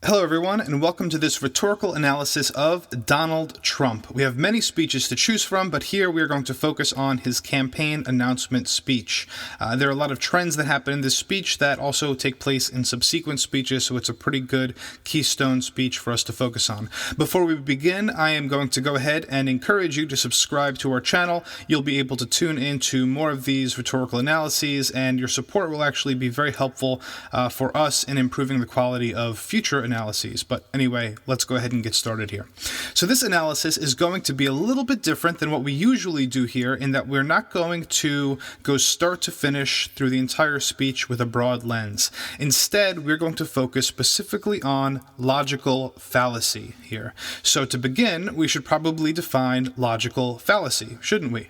Hello, everyone, and welcome to this rhetorical analysis of Donald Trump. We have many speeches to choose from, but here we are going to focus on his campaign announcement speech. There are a lot of trends that happen in this speech that also take place in subsequent speeches, so it's a pretty good keystone speech for us to focus on. Before we begin, I am going to go ahead and encourage you to subscribe to our channel. You'll be able to tune into more of these rhetorical analyses, and your support will actually be very helpful for us in improving the quality of future analyses. But anyway, let's go ahead and get started here. So this analysis is going to be a little bit different than what we usually do here, in that we're not going to go start to finish through the entire speech with a broad lens. Instead, we're going to focus specifically on logical fallacy here. So to begin, we should probably define logical fallacy, shouldn't we?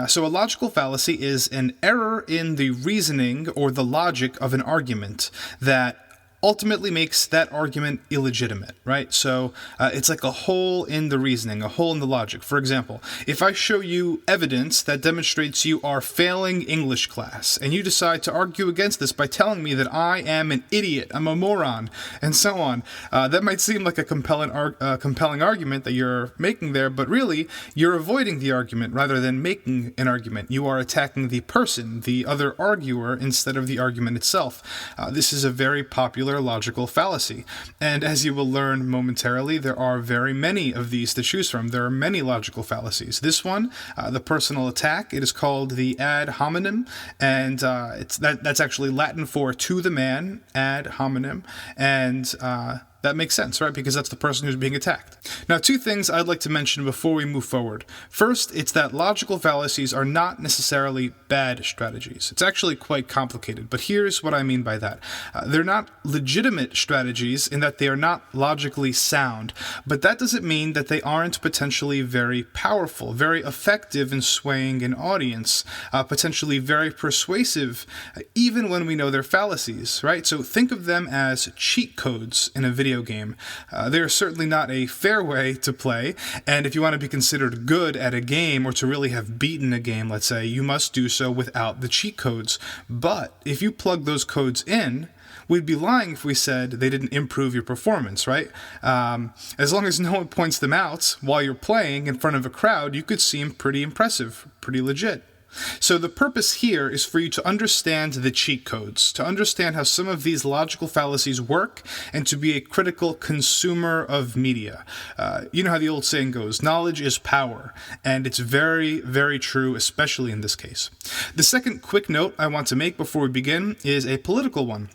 So a logical fallacy is an error in the reasoning or the logic of an argument that ultimately makes that argument illegitimate, right? So it's like a hole in the reasoning, a hole in the logic. For example, if I show you evidence that demonstrates you are failing English class, and you decide to argue against this by telling me that I am an idiot, I'm a moron, and so on, that might seem like a compelling argument that you're making there, but really, you're avoiding the argument rather than making an argument. You are attacking the person, the other arguer, instead of the argument itself. This is a very popular logical fallacy. And as you will learn momentarily, there are very many of these to choose from. There are many logical fallacies. This one, the personal attack, it is called the ad hominem, and that's actually Latin for to the man, ad hominem, and that makes sense, right? Because that's the person who's being attacked. Now, two things I'd like to mention before we move forward. First, it's that logical fallacies are not necessarily bad strategies. It's actually quite complicated, but here's what I mean by that. They're not legitimate strategies in that they are not logically sound, but that doesn't mean that they aren't potentially very powerful, very effective in swaying an audience, potentially very persuasive, even when we know they're fallacies, right? So think of them as cheat codes in a video game. They are certainly not a fair way to play, and if you want to be considered good at a game or to really have beaten a game, let's say, you must do so without the cheat codes. But if you plug those codes in, we'd be lying if we said they didn't improve your performance, right? As long as no one points them out while you're playing in front of a crowd, you could seem pretty impressive, pretty legit. So the purpose here is for you to understand the cheat codes, to understand how some of these logical fallacies work, and to be a critical consumer of media. You know how the old saying goes, knowledge is power, and it's very, very true, especially in this case. The second quick note I want to make before we begin is a political one.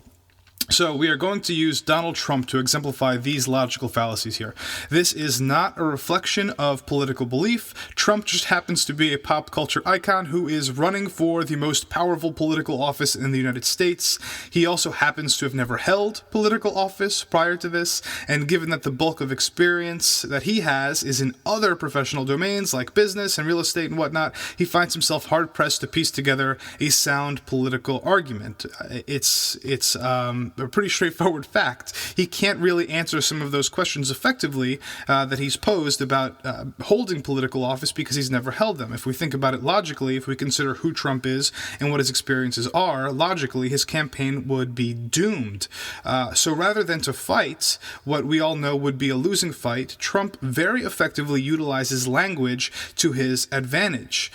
So we are going to use Donald Trump to exemplify these logical fallacies here. This is not a reflection of political belief. Trump just happens to be a pop culture icon who is running for the most powerful political office in the United States. He also happens to have never held political office prior to this, and given that the bulk of experience that he has is in other professional domains like business and real estate and whatnot, he finds himself hard-pressed to piece together a sound political argument. It's a pretty straightforward fact. He can't really answer some of those questions effectively that he's posed about holding political office because he's never held them. If we think about it logically, if we consider who Trump is and what his experiences are, logically, his campaign would be doomed. So rather than to fight what we all know would be a losing fight, Trump very effectively utilizes language to his advantage.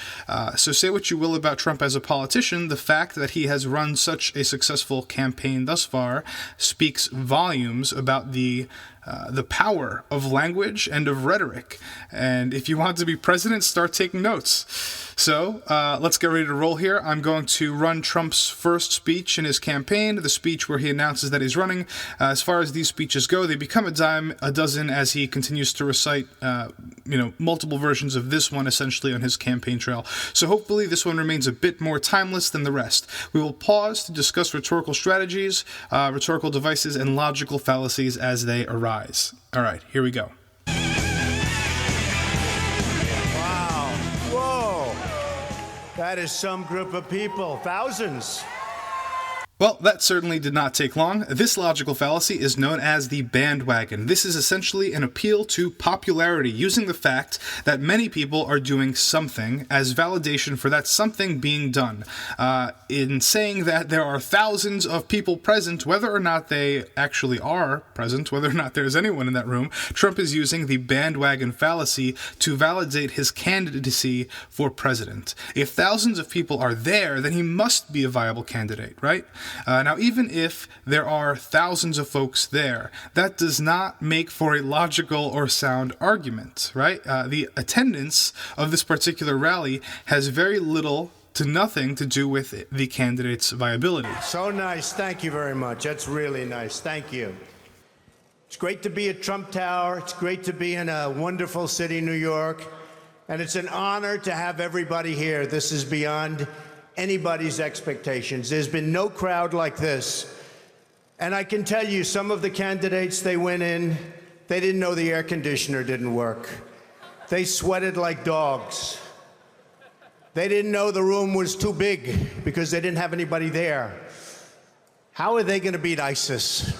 So say what you will about Trump as a politician, the fact that he has run such a successful campaign thus far speaks volumes about the power of language and of rhetoric. And if you want to be president, start taking notes. So let's get ready to roll here. I'm going to run Trump's first speech in his campaign, the speech where he announces that he's running. As far as these speeches go, they become a dime a dozen as he continues to recite multiple versions of this one essentially on his campaign trail. So hopefully this one remains a bit more timeless than the rest. We will pause to discuss rhetorical strategies, rhetorical devices, and logical fallacies as they arise. All right, here we go. Wow. Whoa. That is some group of people. Thousands. Well, that certainly did not take long. This logical fallacy is known as the bandwagon. This is essentially an appeal to popularity, using the fact that many people are doing something as validation for that something being done. In saying that there are thousands of people present, whether or not they actually are present, whether or not there's anyone in that room, Trump is using the bandwagon fallacy to validate his candidacy for president. If thousands of people are there, then he must be a viable candidate, right? Now, even if there are thousands of folks there, that does not make for a logical or sound argument, right? The attendance of this particular rally has very little to nothing to do with the candidate's viability. So nice. Thank you very much. That's really nice. Thank you. It's great to be at Trump Tower. It's great to be in a wonderful city, New York. And it's an honor to have everybody here. This is beyond anybody's expectations. There's been no crowd like this. And I can tell you, some of the candidates, they went in, they didn't know the air conditioner didn't work. They sweated like dogs. They didn't know the room was too big because they didn't have anybody there. How are they going to beat ISIS?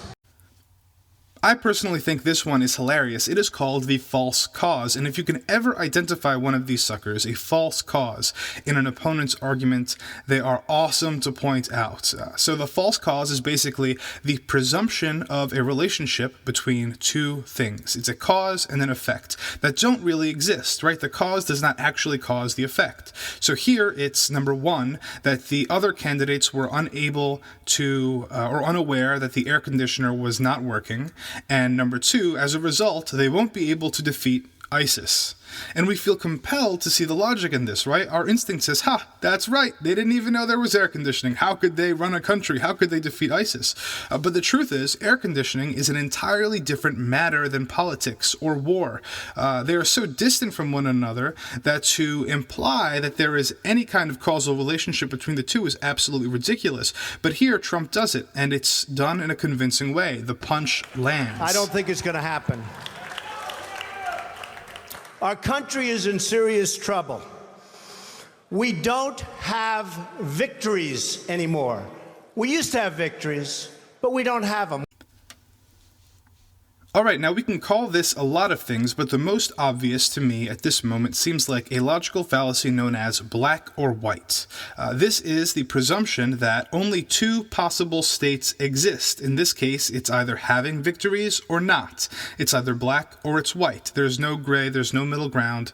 I personally think this one is hilarious. It is called the false cause, and if you can ever identify one of these suckers, a false cause, in an opponent's argument, they are awesome to point out. So the false cause is basically the presumption of a relationship between two things. It's a cause and an effect that don't really exist, right? The cause does not actually cause the effect. So here it's, number one, that the other candidates were unable to, or unaware that the air conditioner was not working. And number two, as a result, they won't be able to defeat ISIS. And we feel compelled to see the logic in this, right? Our instinct says, that's right. They didn't even know there was air conditioning. How could they run a country? How could they defeat ISIS? But the truth is, air conditioning is an entirely different matter than politics or war. They are so distant from one another that to imply that there is any kind of causal relationship between the two is absolutely ridiculous. But here, Trump does it, and it's done in a convincing way. The punch lands. I don't think it's going to happen. Our country is in serious trouble. We don't have victories anymore. We used to have victories, but we don't have them. All right, now we can call this a lot of things, but the most obvious to me at this moment seems like a logical fallacy known as black or white. This is the presumption that only two possible states exist. In this case, it's either having victories or not. It's either black or it's white. There's no gray, there's no middle ground.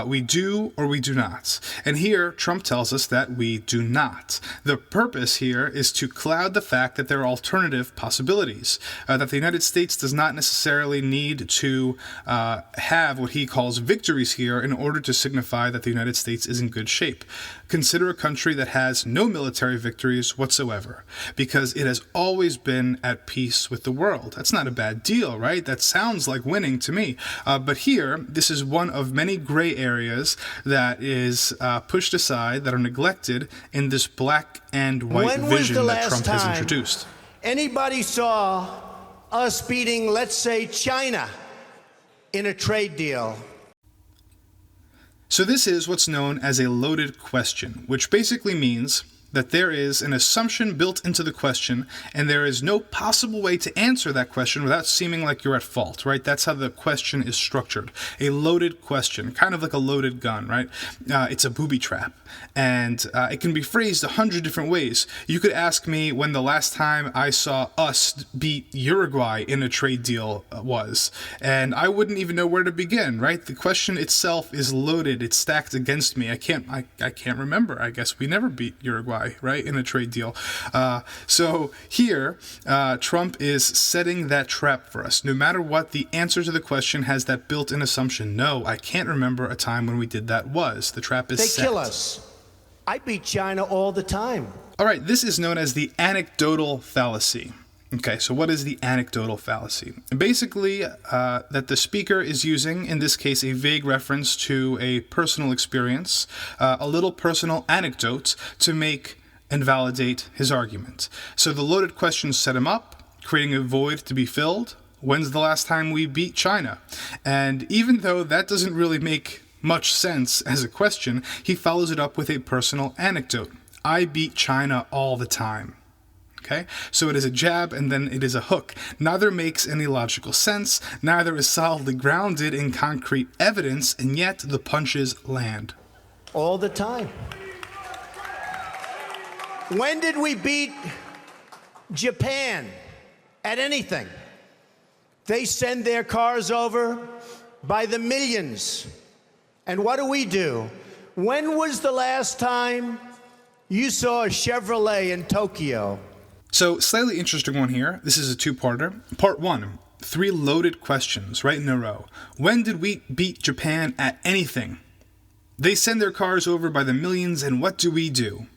We do or we do not. And here, Trump tells us that we do not. The purpose here is to cloud the fact that there are alternative possibilities, that the United States does not necessarily need to have what he calls victories here in order to signify that the United States is in good shape. Consider a country that has no military victories whatsoever, because it has always been at peace with the world. That's not a bad deal, right? That sounds like winning to me. But here, this is one of many gray areas that is pushed aside, that are neglected in this black and white vision that Trump has introduced. Anybody saw us beating, let's say, China in a trade deal? So this is what's known as a loaded question, which basically means that there is an assumption built into the question, and there is no possible way to answer that question without seeming like you're at fault, right? That's how the question is structured. A loaded question, kind of like a loaded gun, right? It's a booby trap, and it can be phrased 100 different ways. You could ask me when the last time I saw us beat Uruguay in a trade deal was, and I wouldn't even know where to begin, right? The question itself is loaded. It's stacked against me. I can't remember. I guess we never beat Uruguay, right, in a trade deal. So here, Trump is setting that trap for us. No matter what, the answer to the question has that built-in assumption. No, I can't remember a time when we did that was. The trap is set. They kill us. I beat China all the time. All right, this is known as the anecdotal fallacy. Okay, so what is the anecdotal fallacy? Basically, that the speaker is using, in this case, a vague reference to a personal experience, a little personal anecdote to make and validate his argument. So the loaded questions set him up, creating a void to be filled. When's the last time we beat China? And even though that doesn't really make much sense as a question, he follows it up with a personal anecdote. I beat China all the time. Okay, so it is a jab and then it is a hook. Neither makes any logical sense, neither is solidly grounded in concrete evidence, and yet the punches land. All the time. When did we beat Japan at anything? They send their cars over by the millions. And what do? When was the last time you saw a Chevrolet in Tokyo? So, slightly interesting one here. This is a two-parter. Part 1, 3 loaded questions right in a row. When did we beat Japan at anything? They send their cars over by the millions, and what do?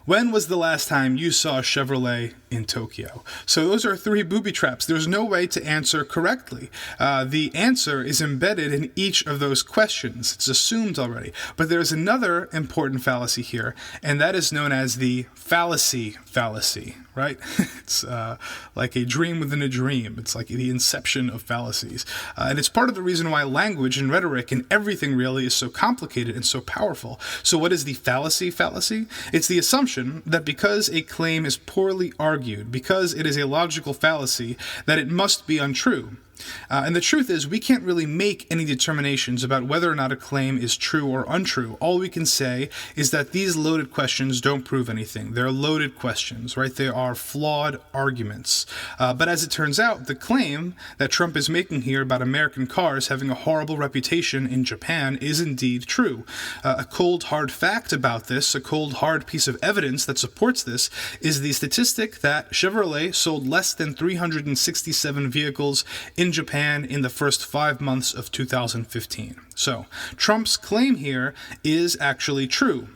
When was the last time you saw a Chevrolet in Tokyo? So those are 3 booby traps. There's no way to answer correctly. The answer is embedded in each of those questions. It's assumed already. But there's another important fallacy here, and that is known as the fallacy fallacy, right? It's like a dream within a dream. It's like the inception of fallacies. And it's part of the reason why language and rhetoric and everything really is so complicated and so powerful. So what is the fallacy fallacy? It's the assumption that because a claim is poorly argued, because it is a logical fallacy, that it must be untrue. And the truth is, we can't really make any determinations about whether or not a claim is true or untrue. All we can say is that these loaded questions don't prove anything. They're loaded questions, right? They are flawed arguments. But as it turns out, the claim that Trump is making here about American cars having a horrible reputation in Japan is indeed true. A cold, hard fact about this, a cold, hard piece of evidence that supports this, is the statistic that Chevrolet sold less than 367 vehicles in Japan in the first 5 months of 2015. So, Trump's claim here is actually true.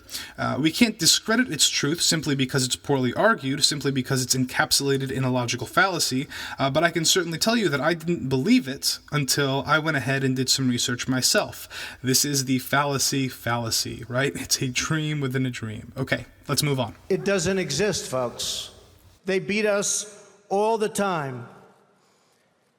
We can't discredit its truth simply because it's poorly argued, simply because it's encapsulated in a logical fallacy, but I can certainly tell you that I didn't believe it until I went ahead and did some research myself. This is the fallacy fallacy, right? It's a dream within a dream. Okay, let's move on. It doesn't exist, folks. They beat us all the time.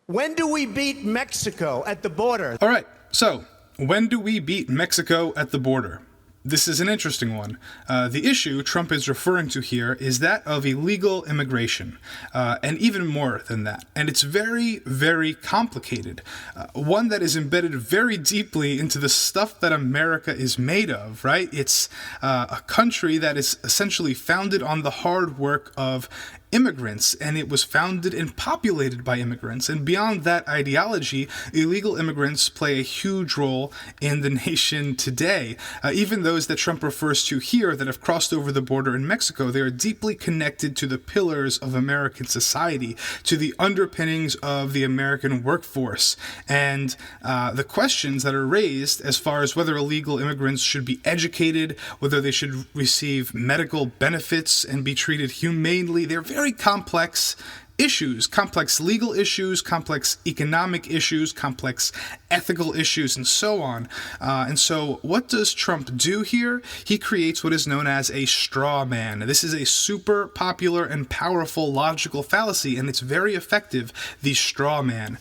When do we beat Mexico at the border? All right, so when do we beat Mexico at the border? This is an interesting one. The issue Trump is referring to here is that of illegal immigration, and even more than that. And it's very, very complicated. One that is embedded very deeply into the stuff that America is made of, right? It's a country that is essentially founded on the hard work of immigrants, and it was founded and populated by immigrants. And beyond that ideology, illegal immigrants play a huge role in the nation today. Even those that Trump refers to here that have crossed over the border in Mexico, they are deeply connected to the pillars of American society, to the underpinnings of the American workforce. And the questions that are raised as far as whether illegal immigrants should be educated, whether they should receive medical benefits and be treated humanely, they're very complex issues, complex legal issues, complex economic issues, complex ethical issues, and so on. And so what does Trump do here? He creates what is known as a straw man. This is a super popular and powerful logical fallacy, and it's very effective, the straw man.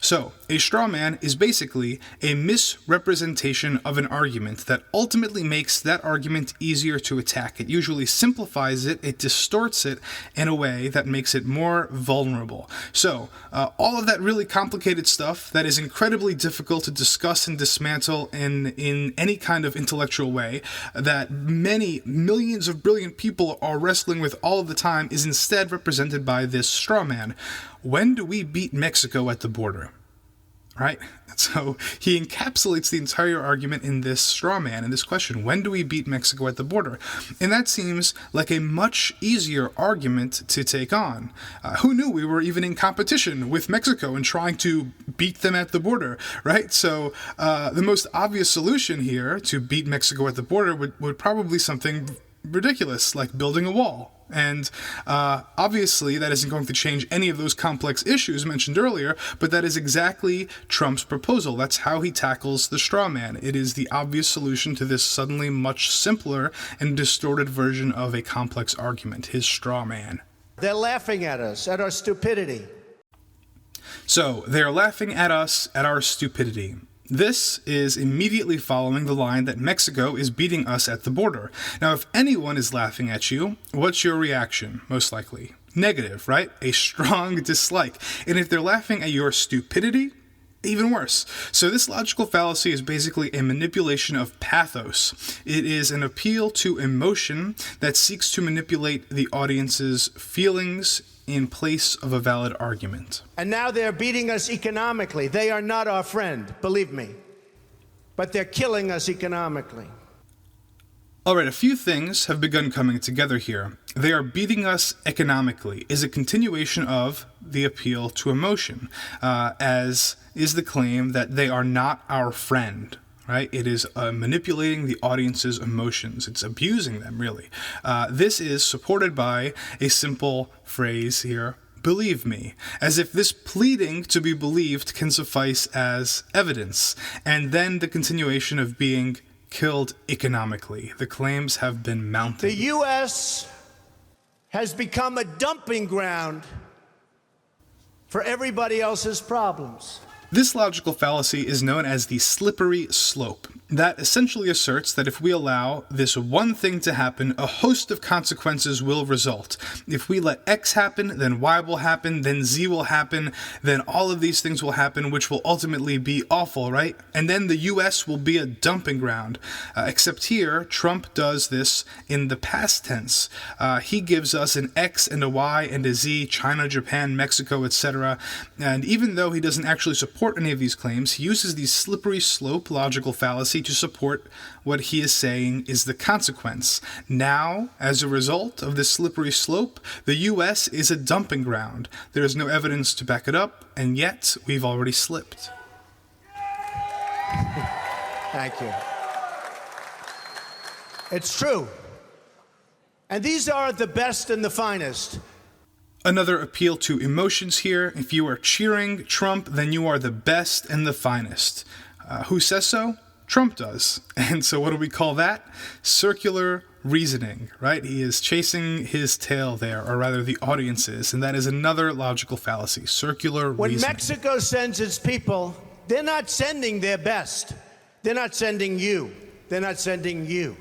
So, a straw man is basically a misrepresentation of an argument that ultimately makes that argument easier to attack. It usually simplifies it, it distorts it in a way that makes it more vulnerable. So, all of that really complicated stuff that is incredibly difficult to discuss and dismantle in any kind of intellectual way, that many millions of brilliant people are wrestling with all of the time, is instead represented by this straw man. When do we beat Mexico at the border? Right? So he encapsulates the entire argument in this straw man, in this question, when do we beat Mexico at the border? And that seems like a much easier argument to take on. Who knew we were even in competition with Mexico and trying to beat them at the border, right? So the most obvious solution here to beat Mexico at the border would probably something ridiculous, like building a wall. And obviously that isn't going to change any of those complex issues mentioned earlier, but that is exactly Trump's proposal. That's how he tackles the straw man. It is the obvious solution to this suddenly much simpler and distorted version of a complex argument, his straw man. They're laughing at us, at our stupidity. So they're laughing at us, at our stupidity. This is immediately following the line that Mexico is beating us at the border. Now, if anyone is laughing at you, what's your reaction, most likely? negative, right? A strong dislike. And if they're laughing at your stupidity, even worse. So this logical fallacy is basically a manipulation of pathos. It is an appeal to emotion that seeks to manipulate the audience's feelings in place of a valid argument. And now they're beating us economically. They are not our friend, believe me. But they're killing us economically. All right, a few things have begun coming together here. They are beating us economically is a continuation of the appeal to emotion, as is the claim that they are not our friend, right? It is manipulating the audience's emotions. It's abusing them, really. This is supported by a simple phrase here, believe me, as if this pleading to be believed can suffice as evidence, and then the continuation of being killed economically. The claims have been mounted. The U.S. has become a dumping ground for everybody else's problems. This logical fallacy is known as the slippery slope. That essentially asserts that if we allow this one thing to happen, a host of consequences will result. If we let X happen, then Y will happen, then Z will happen, then all of these things will happen, which will ultimately be awful, right? And then the US will be a dumping ground. Except here, Trump does this in the past tense. He gives us an X and a Y and a Z, China, Japan, Mexico, etc. And even though he doesn't actually support any of these claims, he uses the slippery slope logical fallacy to support what he is saying is the consequence. Now, as a result of this slippery slope, the U.S. is a dumping ground. There is no evidence to back it up, and yet we've already slipped. Thank you. It's true. And these are the best and the finest. Another appeal to emotions here. If you are cheering Trump, then you are the best and the finest. Who says so? Trump does. And so what do we call that? Circular reasoning, right? He is chasing his tail there, or rather the audience is, and that is another logical fallacy, circular When reasoning. Mexico sends its people, they're not sending their best. They're not sending you. They're not sending you.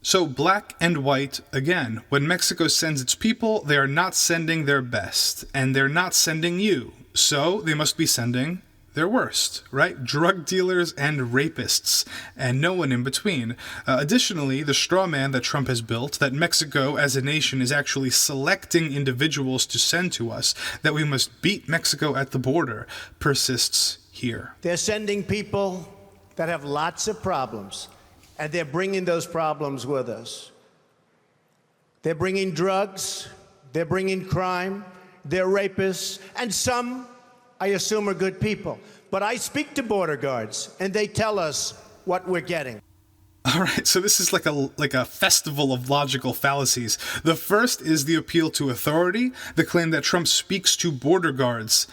So black and white, again, when Mexico sends its people, they are not sending their best, and they're not sending you. So they must be sending their worst, right? Drug dealers and rapists, and no one in between. Additionally, the straw man that Trump has built, that Mexico as a nation is actually selecting individuals to send to us, that we must beat Mexico at the border, persists here. They're sending people that have lots of problems, and they're bringing those problems with us. They're bringing drugs, they're bringing crime, they're rapists, and some, I assume, are good people. But I speak to border guards, and they tell us what we're getting. All right, so this is like a festival of logical fallacies. The first is the appeal to authority, the claim that Trump speaks to border guards,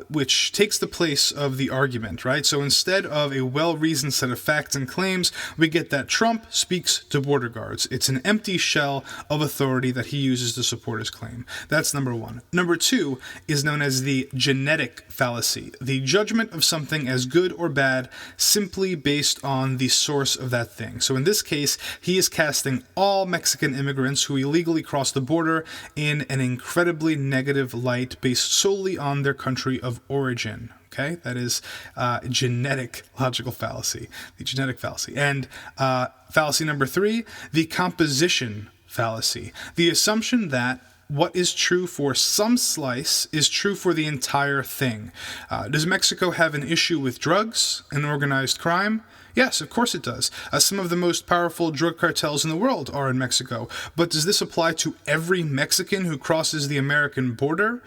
which takes the place of the argument, right? So instead of a well-reasoned set of facts and claims, we get that Trump speaks to border guards. It's an empty shell of authority that he uses to support his claim. That's number one. Number two is known as the genetic fallacy, the judgment of something as good or bad simply based on the source of that thing. So in this case, he is casting all Mexican immigrants who illegally cross the border in an incredibly negative light based solely on their country of origin. Okay, that is genetic logical fallacy, the genetic fallacy. And fallacy number three, the composition fallacy, the assumption that what is true for some slice is true for the entire thing. Does Mexico have an issue with drugs and organized crime? Yes, of course it does. Some of the most powerful drug cartels in the world are in Mexico. But does this apply to every Mexican who crosses the American border?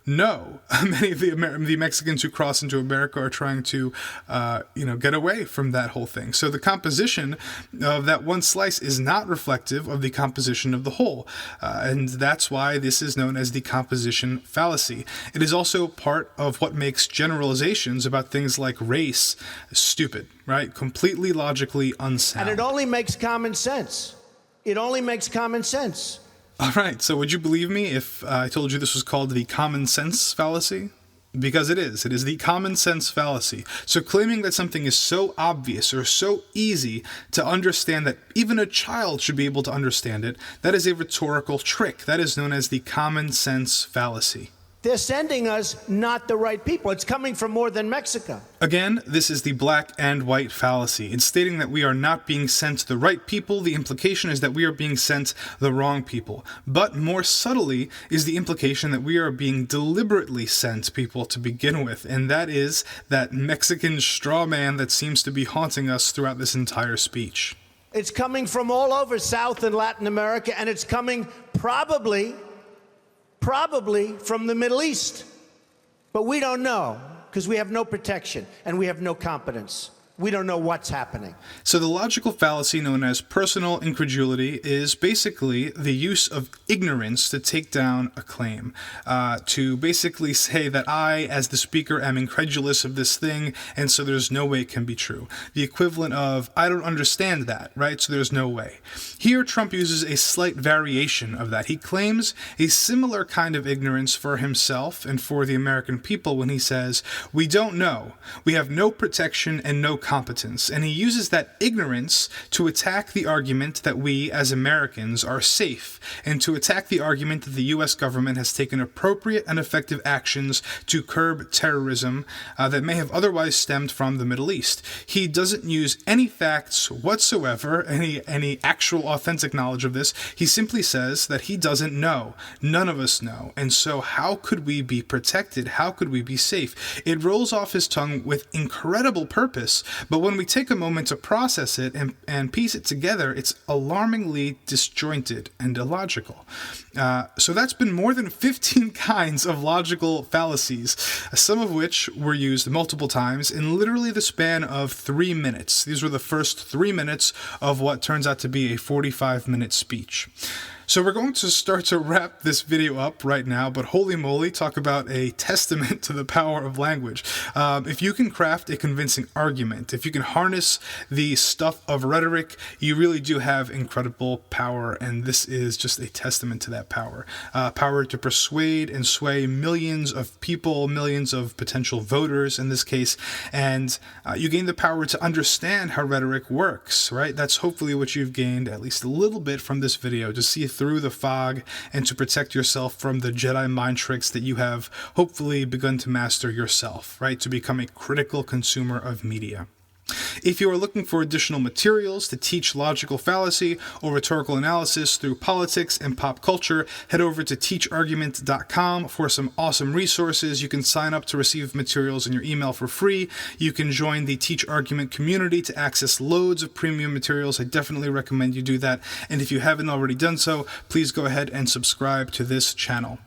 No. Many of the Mexicans who cross into America are trying to, get away from that whole thing. So the composition of that one slice is not reflective of the composition of the whole. And that's why this is known as the composition fallacy. It is also part of what makes generalizations about things like race stupid, right? Completely logically unsound. And it only makes common sense. It only makes common sense. All right, so would you believe me if I told you this was called the common sense fallacy? Because it is. It is the common sense fallacy. So claiming that something is so obvious or so easy to understand that even a child should be able to understand it, that is a rhetorical trick. That is known as the common sense fallacy. They're sending us not the right people. It's coming from more than Mexico. Again, this is the black and white fallacy. In stating that we are not being sent the right people, the implication is that we are being sent the wrong people. But more subtly is the implication that we are being deliberately sent people to begin with, and that is that Mexican straw man that seems to be haunting us throughout this entire speech. It's coming from all over South and Latin America, and it's coming probably from the Middle East. But we don't know, because we have no protection and we have no competence. We don't know what's happening. So the logical fallacy known as personal incredulity is basically the use of ignorance to take down a claim. To basically say that I, as the speaker, am incredulous of this thing, and so there's no way it can be true. The equivalent of, I don't understand that, right? So there's no way. Here, Trump uses a slight variation of that. He claims a similar kind of ignorance for himself and for the American people when he says, we don't know. We have no protection and no competence, and he uses that ignorance to attack the argument that we as Americans are safe, and to attack the argument that the U.S. government has taken appropriate and effective actions to curb terrorism that may have otherwise stemmed from the Middle East. He doesn't use any facts whatsoever, any actual authentic knowledge of this. He simply says that he doesn't know. None of us know. And so how could we be protected? How could we be safe? It rolls off his tongue with incredible purpose, but when we take a moment to process it and piece it together, it's alarmingly disjointed and illogical. So that's been more than 15 kinds of logical fallacies, some of which were used multiple times in literally the span of 3 minutes. These were the first 3 minutes of what turns out to be a 45-minute speech. So we're going to start to wrap this video up right now, but holy moly, talk about a testament to the power of language. If you can craft a convincing argument, if you can harness the stuff of rhetoric, you really do have incredible power, and this is just a testament to that power. Power to persuade and sway millions of people, millions of potential voters in this case, and you gain the power to understand how rhetoric works, right? That's hopefully what you've gained at least a little bit from this video, to see through the fog and to protect yourself from the Jedi mind tricks that you have hopefully begun to master yourself, right? To become a critical consumer of media. If you are looking for additional materials to teach logical fallacy or rhetorical analysis through politics and pop culture, head over to TeachArgument.com for some awesome resources. You can sign up to receive materials in your email for free. You can join the Teach Argument community to access loads of premium materials. I definitely recommend you do that. And if you haven't already done so, please go ahead and subscribe to this channel.